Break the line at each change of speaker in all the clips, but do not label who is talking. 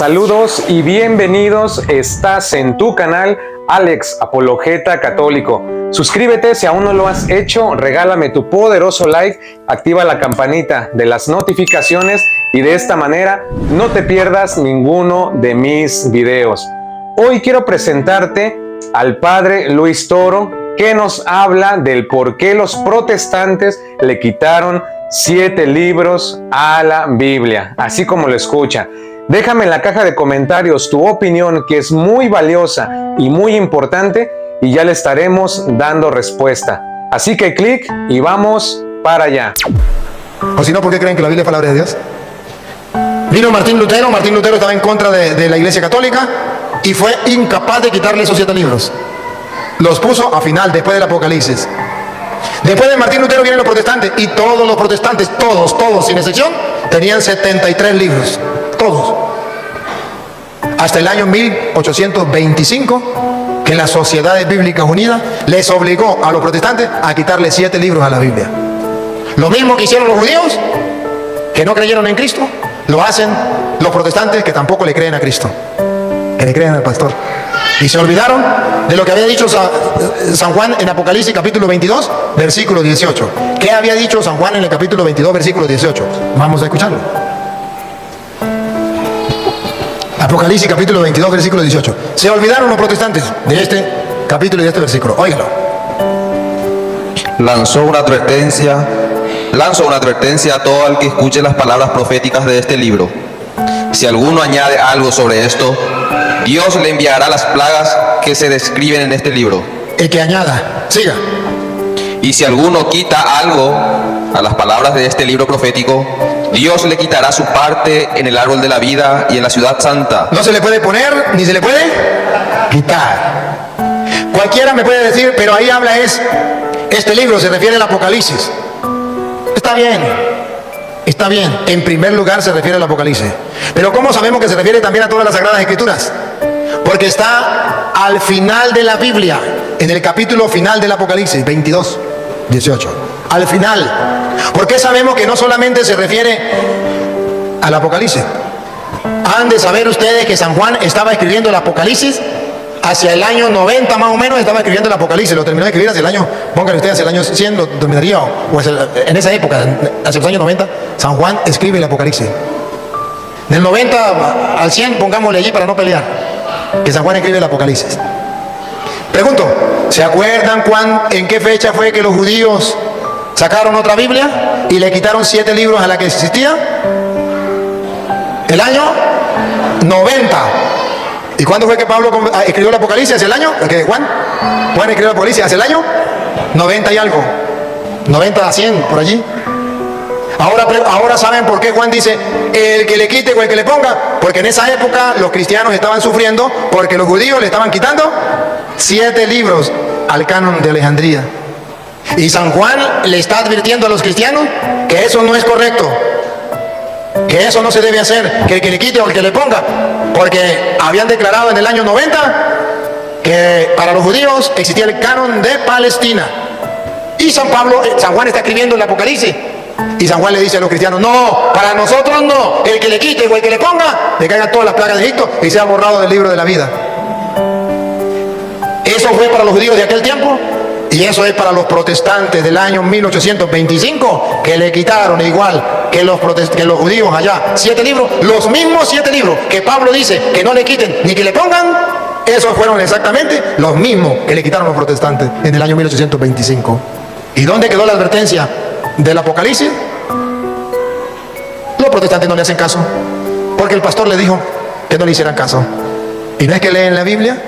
Saludos y bienvenidos, estás en tu canal Alex Apologeta Católico. Suscríbete si aún no lo has hecho, regálame tu poderoso like, activa la campanita de las notificaciones y de esta manera no te pierdas ninguno de mis videos. Hoy quiero presentarte al Padre Luis Toro, que nos habla del por qué los protestantes le quitaron 7 libros a la Biblia, así como lo escucha. Déjame en la caja de comentarios tu opinión, que es muy valiosa y muy importante, y ya le estaremos dando respuesta. Así que clic y vamos para allá.
O si no, ¿por qué creen que la Biblia es palabra de Dios? Vino Martín Lutero estaba en contra de la Iglesia Católica y fue incapaz de quitarle esos 7 libros. Los puso a final, después del Apocalipsis. Después de Martín Lutero vienen los protestantes, y todos los protestantes, todos sin excepción, tenían 73 libros. Todos. Hasta el año 1825, que las Sociedades Bíblicas Unidas les obligó a los protestantes a quitarle 7 libros a la Biblia. Lo mismo que hicieron los judíos, que no creyeron en Cristo, lo hacen los protestantes que tampoco le creen a Cristo, que le creen al pastor. Y se olvidaron de lo que había dicho San Juan en Apocalipsis capítulo 22, versículo 18. ¿Qué había dicho San Juan en el capítulo 22, versículo 18? Vamos a escucharlo. Apocalipsis capítulo 22, versículo 18. Se olvidaron los protestantes de este capítulo y de este versículo. Óigalo.
Lanzo una advertencia a todo el que escuche las palabras proféticas de este libro. Si alguno añade algo sobre esto, Dios le enviará las plagas que se describen en este libro.
El que añada, siga.
Y si alguno quita algo a las palabras de este libro profético, Dios le quitará su parte en el árbol de la vida y en la ciudad santa.
No se le puede poner, ni se le puede quitar. Cualquiera me puede decir, pero ahí habla este libro se refiere al Apocalipsis. Está bien. En primer lugar se refiere al Apocalipsis. Pero ¿cómo sabemos que se refiere también a todas las Sagradas Escrituras? Porque está al final de la Biblia, en el capítulo final del Apocalipsis, 22, 18. Al final. ¿Por qué sabemos que no solamente se refiere al Apocalipsis? Han de saber ustedes que San Juan estaba escribiendo el Apocalipsis hacia el año 90 más o menos, estaba escribiendo el Apocalipsis. Lo terminó de escribir hacia el año, pónganle ustedes, hacia el año 100 lo terminaría, o en esa época, hacia los años 90, San Juan escribe el Apocalipsis. Del 90 al 100, pongámosle allí para no pelear, que San Juan escribe el Apocalipsis. Pregunto, ¿se acuerdan en qué fecha fue que los judíos sacaron otra Biblia y le quitaron 7 libros a la que existía? El año 90. ¿Y cuándo fue que Pablo escribió el Apocalipsis? ¿Hacia el año? Juan escribió el Apocalipsis hacia el año 90 y algo. 90 a 100, por allí. Ahora saben por qué Juan dice el que le quite o el que le ponga. Porque en esa época los cristianos estaban sufriendo porque los judíos le estaban quitando 7 libros al canon de Alejandría. Y San Juan le está advirtiendo a los cristianos que eso no es correcto, que eso no se debe hacer, que el que le quite o el que le ponga, porque habían declarado en el año 90 que para los judíos existía el canon de Palestina. Y San Juan está escribiendo el Apocalipsis, y San Juan le dice a los cristianos: no, para nosotros no, el que le quite o el que le ponga, le caigan todas las plagas de Egipto y sea borrado del libro de la vida. Eso fue para los judíos de aquel tiempo. Y eso es para los protestantes del año 1825, que le quitaron igual que los judíos allá 7 libros, los mismos 7 libros que Pablo dice que no le quiten ni que le pongan. Esos fueron exactamente los mismos que le quitaron los protestantes en el año 1825. ¿Y dónde quedó la advertencia del Apocalipsis? Los protestantes no le hacen caso, porque el pastor le dijo que no le hicieran caso. Y no es que leen la Biblia,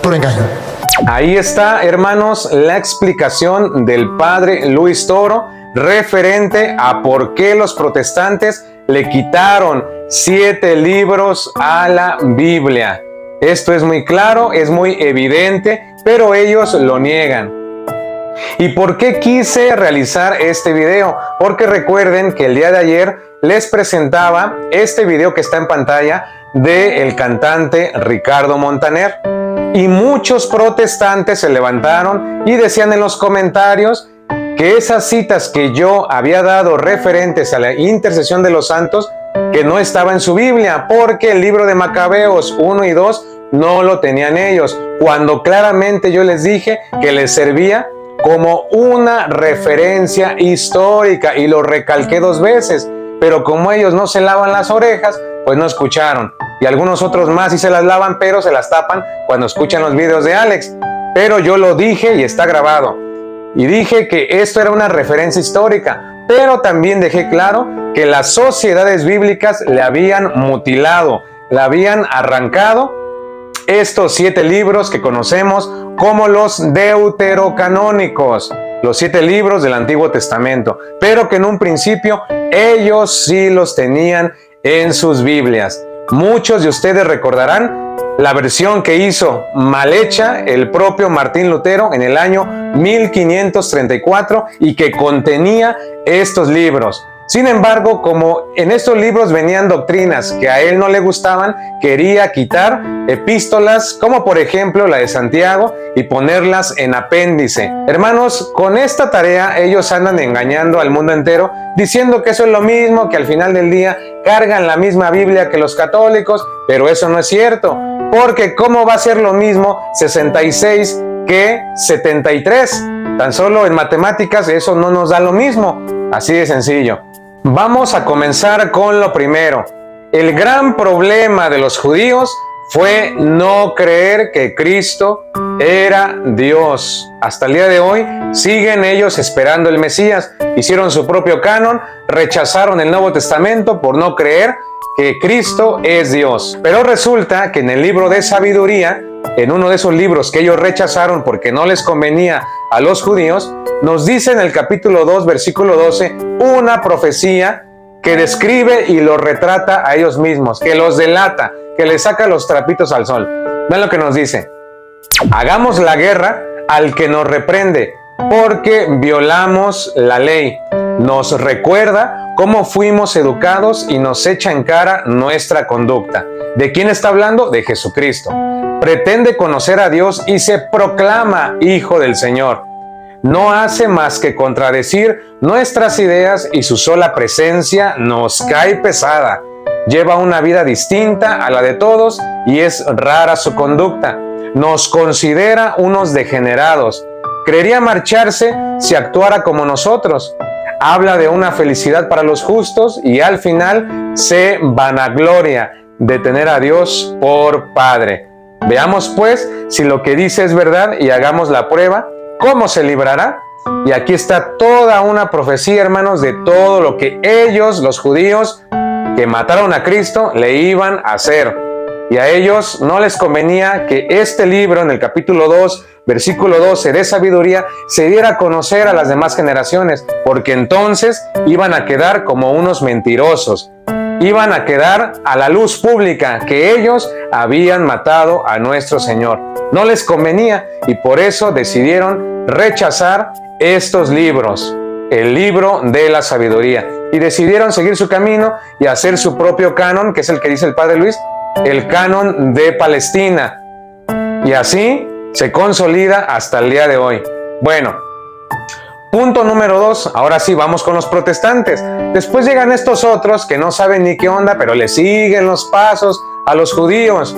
puro engaño.
Ahí está, hermanos, la explicación del Padre Luis Toro referente a por qué los protestantes le quitaron 7 libros a la Biblia. Esto es muy claro, es muy evidente, pero ellos lo niegan. ¿Y por qué quise realizar este video? Porque recuerden que el día de ayer les presentaba este video que está en pantalla del cantante Ricardo Montaner. Y muchos protestantes se levantaron y decían en los comentarios que esas citas que yo había dado referentes a la intercesión de los santos que no estaba en su Biblia, porque el libro de Macabeos 1 y 2 no lo tenían ellos, cuando claramente yo les dije que les servía como una referencia histórica y lo recalqué 2 veces, pero como ellos no se lavan las orejas, pues no escucharon. Y algunos otros más sí se las lavan, pero se las tapan cuando escuchan los videos de Alex. Pero yo lo dije y está grabado. Y dije que esto era una referencia histórica, pero también dejé claro que las sociedades bíblicas le habían mutilado, le habían arrancado estos 7 libros que conocemos como los deuterocanónicos, los 7 libros del Antiguo Testamento, pero que en un principio ellos sí los tenían en sus Biblias. Muchos de ustedes recordarán la versión que hizo mal hecha el propio Martín Lutero en el año 1534 y que contenía estos libros. Sin embargo, como en estos libros venían doctrinas que a él no le gustaban, quería quitar epístolas como por ejemplo la de Santiago y ponerlas en apéndice. Hermanos, con esta tarea ellos andan engañando al mundo entero diciendo que eso es lo mismo, que al final del día cargan la misma Biblia que los católicos, pero eso no es cierto, porque ¿cómo va a ser lo mismo 66 que 73? Tan solo en matemáticas eso no nos da lo mismo, así de sencillo. Vamos a comenzar con lo primero. El gran problema de los judíos fue no creer que Cristo era Dios. Hasta el día de hoy siguen ellos esperando el Mesías. Hicieron su propio canon, rechazaron el Nuevo Testamento por no creer que Cristo es Dios. Pero resulta que en el libro de sabiduría, en uno de esos libros que ellos rechazaron porque no les convenía a los judíos, nos dice en el capítulo 2, versículo 12, una profecía que describe y los retrata a ellos mismos, que los delata, que les saca los trapitos al sol. Vean lo que nos dice: hagamos la guerra al que nos reprende, porque violamos la ley. Nos recuerda cómo fuimos educados y nos echa en cara nuestra conducta. ¿De quién está hablando? De Jesucristo. Pretende conocer a Dios y se proclama hijo del Señor. No hace más que contradecir nuestras ideas y su sola presencia nos cae pesada. Lleva una vida distinta a la de todos y es rara su conducta. Nos considera unos degenerados. Creería marcharse si actuara como nosotros. Habla de una felicidad para los justos y al final se vanagloria de tener a Dios por Padre. Veamos pues si lo que dice es verdad y hagamos la prueba. ¿Cómo se librará? Y aquí está toda una profecía, hermanos, de todo lo que ellos, los judíos, que mataron a Cristo, le iban a hacer. Y a ellos no les convenía que este libro, en el capítulo 2, versículo 12 de sabiduría, se diera a conocer a las demás generaciones, porque entonces iban a quedar como unos mentirosos. Iban a quedar a la luz pública que ellos habían matado a nuestro Señor. No les convenía y por eso decidieron rechazar estos libros, el libro de la sabiduría, y decidieron seguir su camino y hacer su propio canon, que es el que dice el Padre Luis, el canon de Palestina. Y así se consolida hasta el día de hoy. Bueno, punto número 2, ahora sí vamos con los protestantes. Después llegan estos otros que no saben ni qué onda, pero le siguen los pasos a los judíos.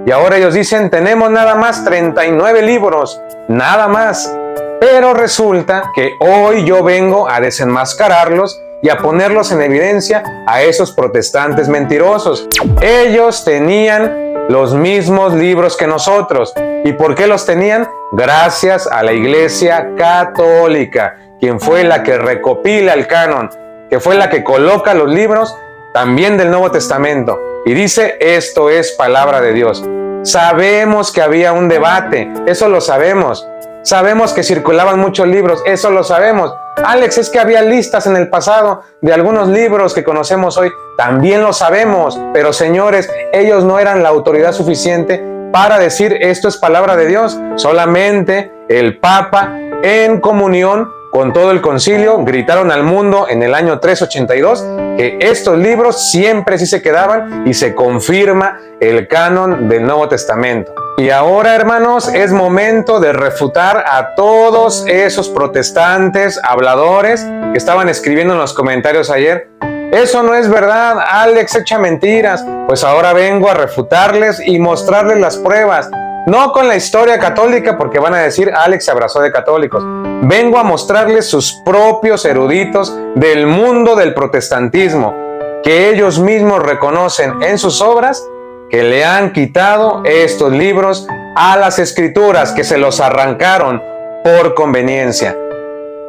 Y ahora ellos dicen, tenemos nada más 39 libros, nada más. Pero resulta que hoy yo vengo a desenmascararlos y a ponerlos en evidencia a esos protestantes mentirosos. Ellos tenían los mismos libros que nosotros. ¿Y por qué los tenían? Gracias a la Iglesia Católica, quien fue la que recopila el canon, que fue la que coloca los libros también del Nuevo Testamento. Y dice, esto es palabra de Dios. Sabemos que había un debate, eso lo sabemos. Sabemos que circulaban muchos libros, eso lo sabemos. Alex, es que había listas en el pasado de algunos libros que conocemos hoy. También lo sabemos, pero señores, ellos no eran la autoridad suficiente para decir esto es palabra de Dios. Solamente el Papa, en comunión con todo el concilio, gritaron al mundo en el año 382 que estos libros siempre sí se quedaban y se confirma el canon del Nuevo Testamento. Y ahora, hermanos, es momento de refutar a todos esos protestantes habladores que estaban escribiendo en los comentarios ayer eso no es verdad, Alex echa mentiras. Pues ahora vengo a refutarles y mostrarles las pruebas. No con la historia católica, porque van a decir, Alex se abrazó de católicos. Vengo a mostrarles sus propios eruditos del mundo del protestantismo, que ellos mismos reconocen en sus obras que le han quitado estos libros a las escrituras, que se los arrancaron por conveniencia.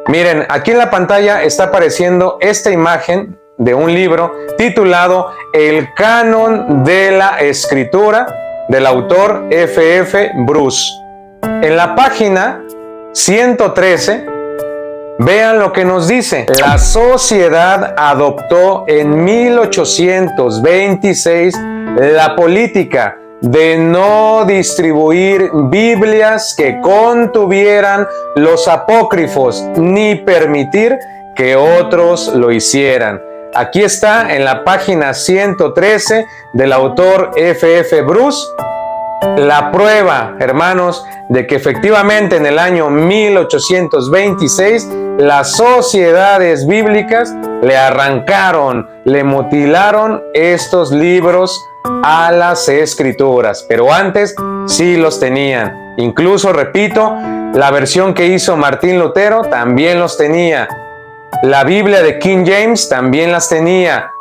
Miren, aquí en la pantalla está apareciendo esta imagen de un libro titulado El Canon de la Escritura, del autor F.F. Bruce. En la página 113, vean lo que nos dice. La sociedad adoptó en 1826 la política de no distribuir Biblias que contuvieran los apócrifos, ni permitir que otros lo hicieran. Aquí está en la página 113 del autor F.F. Bruce la prueba, hermanos, de que efectivamente en el año 1826 las sociedades bíblicas le arrancaron, le mutilaron estos libros a las escrituras, pero antes sí los tenían. Incluso, repito, la versión que hizo Martín Lutero también los tenía. La Biblia de King James también las tenía.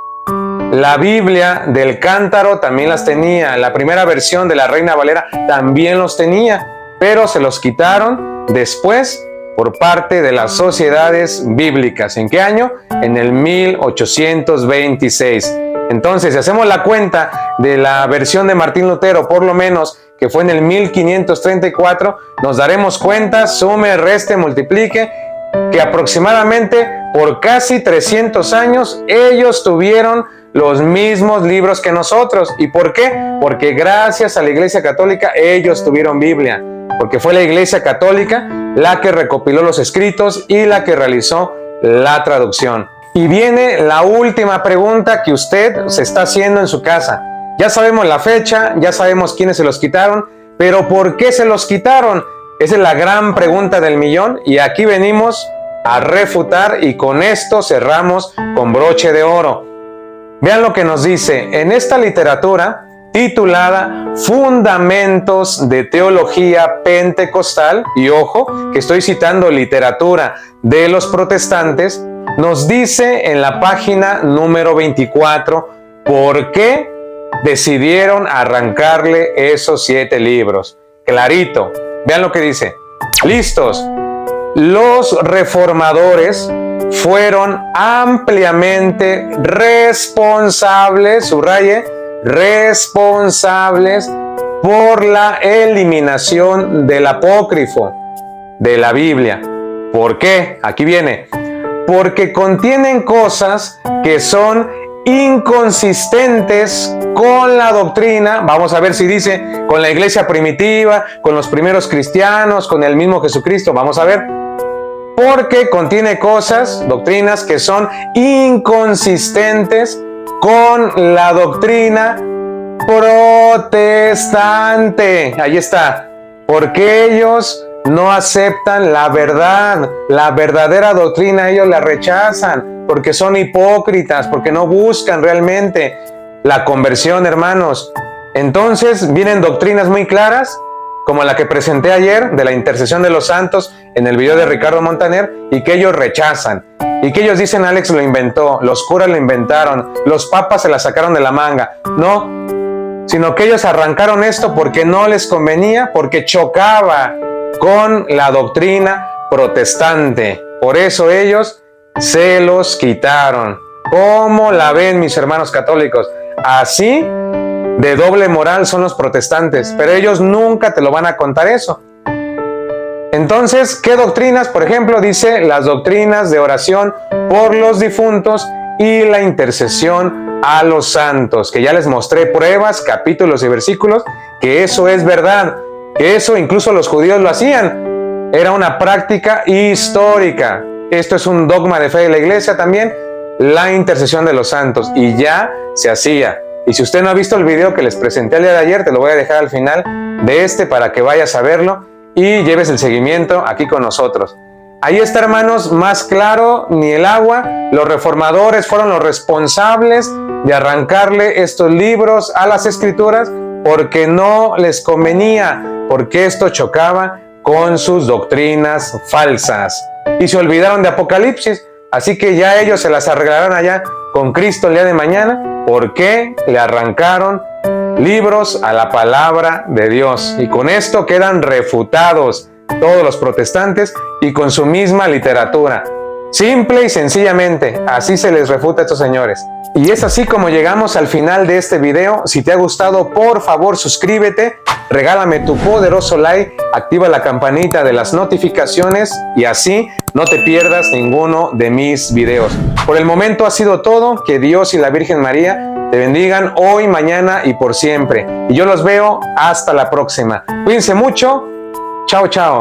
La Biblia del Cántaro también las tenía. La primera versión de la Reina Valera también los tenía, pero se los quitaron después por parte de las sociedades bíblicas. ¿En qué año? En el 1826. Entonces, si hacemos la cuenta de la versión de Martín Lutero, por lo menos que fue en el 1534, nos daremos cuenta, sume, reste, multiplique, que aproximadamente por casi 300 años ellos tuvieron los mismos libros que nosotros. ¿Y por qué? Porque gracias a la Iglesia Católica ellos tuvieron Biblia, porque fue la Iglesia Católica la que recopiló los escritos y la que realizó la traducción. Y viene la última pregunta que usted se está haciendo en su casa. Ya sabemos la fecha, ya sabemos quiénes se los quitaron, pero ¿por qué se los quitaron? Esa es la gran pregunta del millón, y aquí venimos a refutar, y con esto cerramos con broche de oro. Vean lo que nos dice en esta literatura titulada Fundamentos de Teología Pentecostal, y ojo que estoy citando literatura de los protestantes. Nos dice en la página número 24 por qué decidieron arrancarle esos 7 libros. Clarito, vean lo que dice. Listos. Los reformadores fueron ampliamente responsables, subraye, responsables por la eliminación del apócrifo de la Biblia. ¿Por qué? Aquí viene. Porque contienen cosas que son inconsistentes con la doctrina. Vamos a ver si dice con la iglesia primitiva, con los primeros cristianos, con el mismo Jesucristo. Vamos a ver. Porque contiene cosas, doctrinas que son inconsistentes con la doctrina protestante. Ahí está. Porque ellos no aceptan la verdad, la verdadera doctrina, ellos la rechazan, porque son hipócritas, porque no buscan realmente la conversión, hermanos. Entonces vienen doctrinas muy claras, como la que presenté ayer de la intercesión de los santos en el video de Ricardo Montaner, y que ellos rechazan, y que ellos dicen Alex lo inventó, los curas lo inventaron, los papas se la sacaron de la manga. No, sino que ellos arrancaron esto porque no les convenía, porque chocaba con la doctrina protestante. Por eso ellos se los quitaron. ¿Cómo la ven, mis hermanos católicos? Así de doble moral son los protestantes, pero ellos nunca te lo van a contar eso. Entonces, ¿qué doctrinas? Por ejemplo, dice las doctrinas de oración por los difuntos y la intercesión a los santos, que ya les mostré pruebas, capítulos y versículos, que eso es verdad, que eso incluso los judíos lo hacían. Era una práctica histórica. Esto es un dogma de fe de la iglesia también, la intercesión de los santos, y ya se hacía. Y si usted no ha visto el video que les presenté el día de ayer, te lo voy a dejar al final de este para que vayas a verlo y lleves el seguimiento aquí con nosotros. Ahí está, hermanos, más claro ni el agua. Los reformadores fueron los responsables de arrancarle estos libros a las Escrituras porque no les convenía, porque esto chocaba con sus doctrinas falsas. Y se olvidaron de Apocalipsis, así que ya ellos se las arreglarán allá con Cristo el día de mañana, porque le arrancaron libros a la palabra de Dios. Y con esto quedan refutados todos los protestantes y con su misma literatura. Simple y sencillamente, así se les refuta a estos señores. Y es así como llegamos al final de este video. Si te ha gustado, por favor suscríbete, regálame tu poderoso like, activa la campanita de las notificaciones y así no te pierdas ninguno de mis videos. Por el momento ha sido todo. Que Dios y la Virgen María te bendigan hoy, mañana y por siempre. Y yo los veo hasta la próxima. Cuídense mucho. Chao, chao.